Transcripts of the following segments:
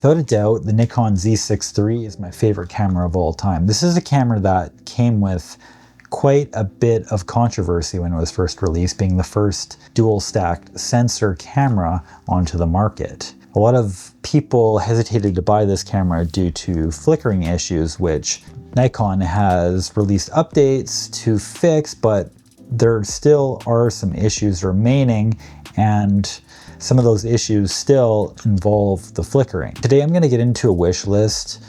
Without a doubt, the Nikon Z6III is my favorite camera of all time. This is a camera that came with quite a bit of controversy when it was first released, being the first dual stacked sensor camera onto the market. A lot of people hesitated to buy this camera due to flickering issues, which Nikon has released updates to fix, but there still are some issues remaining, and some of those issues still involve the flickering. Today I'm going to get into a wish list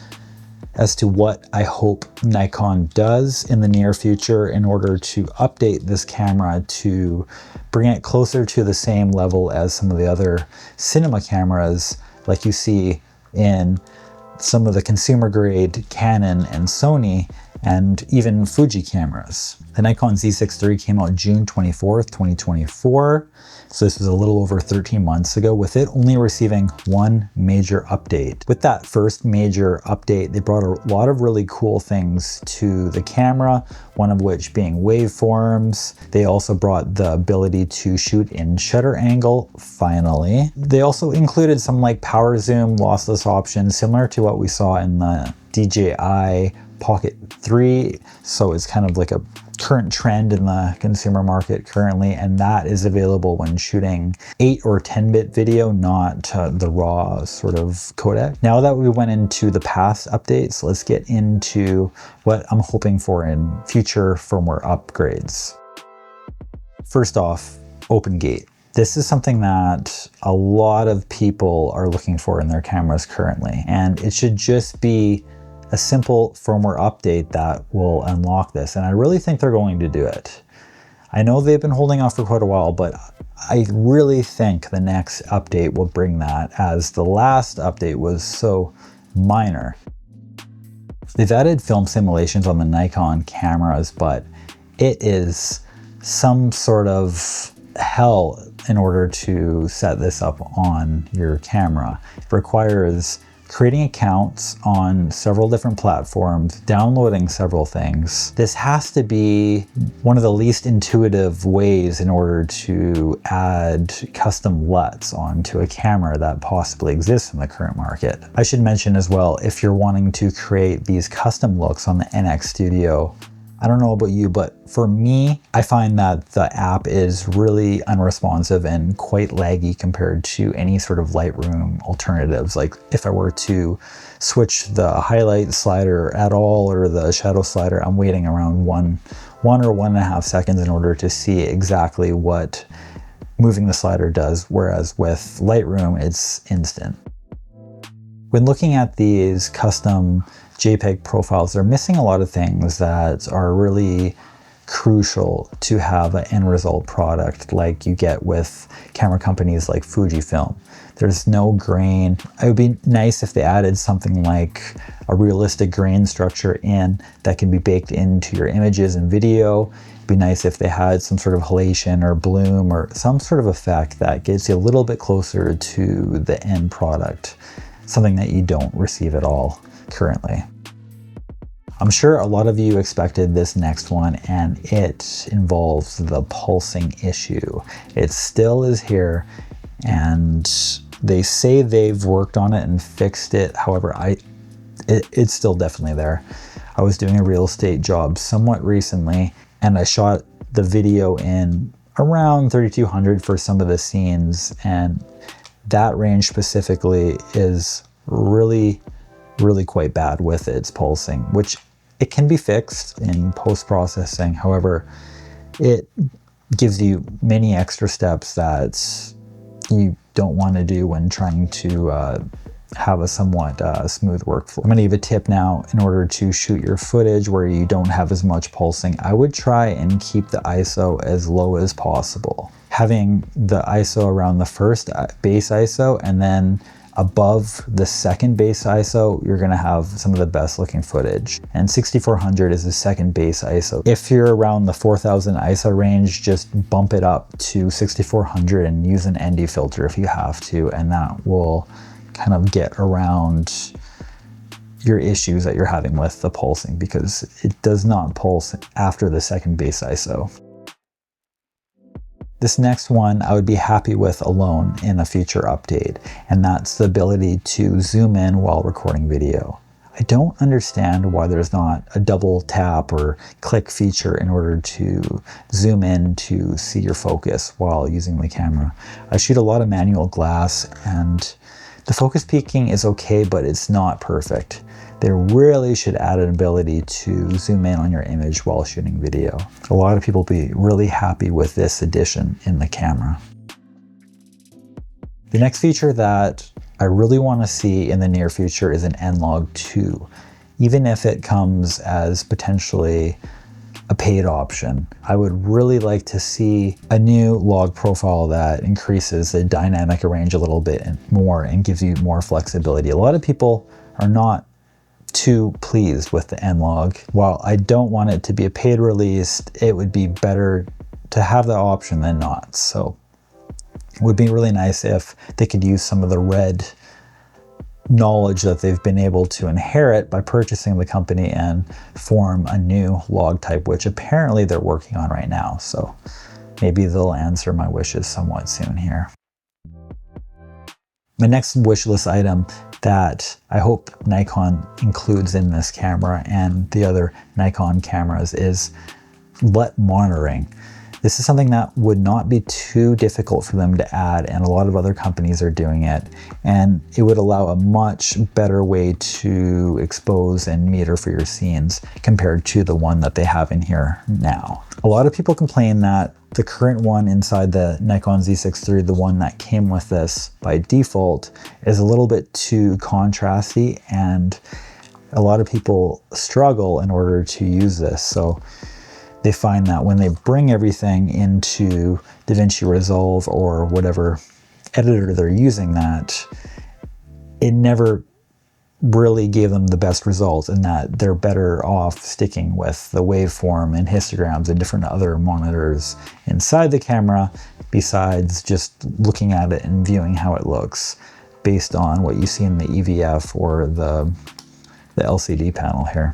as to what I hope Nikon does in the near future in order to update this camera to bring it closer to the same level as some of the other cinema cameras like you see in some of the consumer grade Canon and Sony and even Fuji cameras. The Nikon Z6III came out June 24th, 2024. So this was a little over 13 months ago, with it only receiving one major update. With that first major update, they brought a lot of really cool things to the camera, one of which being waveforms. They also brought the ability to shoot in shutter angle, finally. They also included some like power zoom, lossless options, similar to what we saw in the DJI Pocket 3. So it's kind of like a current trend in the consumer market currently, and that is available when shooting 8 or 10-bit video, not the raw sort of codec. Now that we went into the past updates, let's get into what I'm hoping for in future firmware upgrades. First off, open gate. This is something that a lot of people are looking for in their cameras currently, and it should just be a simple firmware update that will unlock this, and I really think they're going to do it. I know they've been holding off for quite a while, but I really think the next update will bring that, as the last update was so minor. They've added film simulations on the Nikon cameras, but it is some sort of hell in order to set this up on your camera. It requires creating accounts on several different platforms, downloading several things. This has to be one of the least intuitive ways in order to add custom LUTs onto a camera that possibly exists in the current market. I should mention as well, if you're wanting to create these custom looks on the NX Studio, I don't know about you, but for me, I find that the app is really unresponsive and quite laggy compared to any sort of Lightroom alternatives. Like if I were to switch the highlight slider at all or the shadow slider, I'm waiting around one or 1.5 seconds in order to see exactly what moving the slider does, whereas with Lightroom, it's instant. When looking at these custom JPEG profiles, they're missing a lot of things that are really crucial to have an end result product like you get with camera companies like Fujifilm. There's no grain. It would be nice if they added something like a realistic grain structure in that can be baked into your images and video. It'd be nice if they had some sort of halation or bloom or some sort of effect that gets you a little bit closer to the end product, something that you don't receive at all currently. I'm sure a lot of you expected this next one, and it involves the pulsing issue. It still is here, and they say they've worked on it and fixed it. However, it's still definitely there. I was doing a real estate job somewhat recently, and I shot the video in around 3200 for some of the scenes, and that range specifically is really quite bad with its pulsing, which it can be fixed in post-processing. However, it gives you many extra steps that you don't want to do when trying to have a somewhat smooth workflow. I'm going to give a tip now. In order to shoot your footage where you don't have as much pulsing, I would try and keep the ISO as low as possible. Having the ISO around the first base ISO and then above the second base ISO, you're gonna have some of the best looking footage. And 6400 is the second base ISO. If you're around the 4000 ISO range, just bump it up to 6400 and use an ND filter if you have to, and that will kind of get around your issues that you're having with the pulsing, because it does not pulse after the second base ISO. This next one I would be happy with alone in a future update, and that's the ability to zoom in while recording video. I don't understand why there's not a double tap or click feature in order to zoom in to see your focus while using the camera. I shoot a lot of manual glass and the focus peaking is okay, but it's not perfect. They really should add an ability to zoom in on your image while shooting video. A lot of people will be really happy with this addition in the camera. The next feature that I really want to see in the near future is an N-Log 2, even if it comes as potentially a paid option. I would really like to see a new log profile that increases the dynamic range a little bit more and gives you more flexibility. A lot of people are not too pleased with the N-Log. While I don't want it to be a paid release, it would be better to have that option than not. So it would be really nice if they could use some of the red knowledge that they've been able to inherit by purchasing the company and form a new log type, which apparently they're working on right now. So maybe they'll answer my wishes somewhat soon here. My next wish list item that I hope Nikon includes in this camera and the other Nikon cameras is LUT monitoring. This is something that would not be too difficult for them to add, and a lot of other companies are doing it, and it would allow a much better way to expose and meter for your scenes compared to the one that they have in here now. A lot of people complain that the current one inside the Nikon Z6III, the one that came with this by default, is a little bit too contrasty, and a lot of people struggle in order to use this. So they find that when they bring everything into DaVinci Resolve or whatever editor they're using, that it never really gave them the best results, and that they're better off sticking with the waveform and histograms and different other monitors inside the camera, besides just looking at it and viewing how it looks based on what you see in the EVF or the LCD panel here.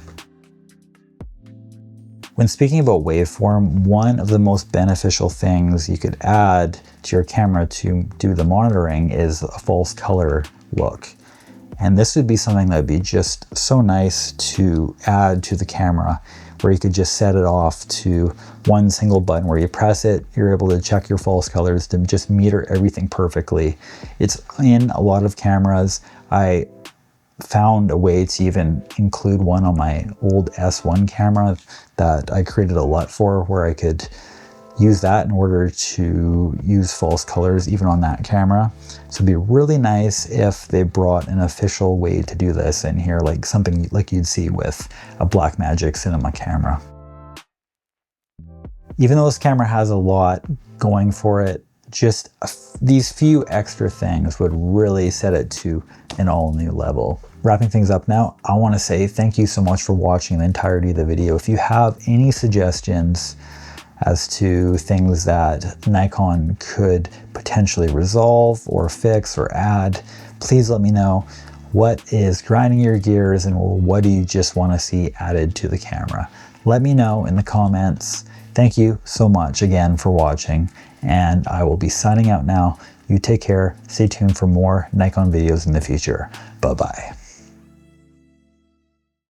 When speaking about waveform, one of the most beneficial things you could add to your camera to do the monitoring is a false color look. And this would be something that would be just so nice to add to the camera, where you could just set it off to one single button where you press it, you're able to check your false colors to just meter everything perfectly. It's in a lot of cameras. I found a way to even include one on my old S1 camera that I created a LUT for, where I could use that in order to use false colors even on that camera. So it'd be really nice if they brought an official way to do this in here, like something like you'd see with a Blackmagic cinema camera. Even though this camera has a lot going for it, just these few extra things would really set it to an all new level. Wrapping things up now, I want to say thank you so much for watching the entirety of the video. If you have any suggestions as to things that Nikon could potentially resolve or fix or add, please let me know. What is grinding your gears, and what do you just want to see added to the camera? Let me know in the comments. Thank you so much again for watching, and I will be signing out now. You take care, stay tuned for more Nikon videos in the future. Bye-bye.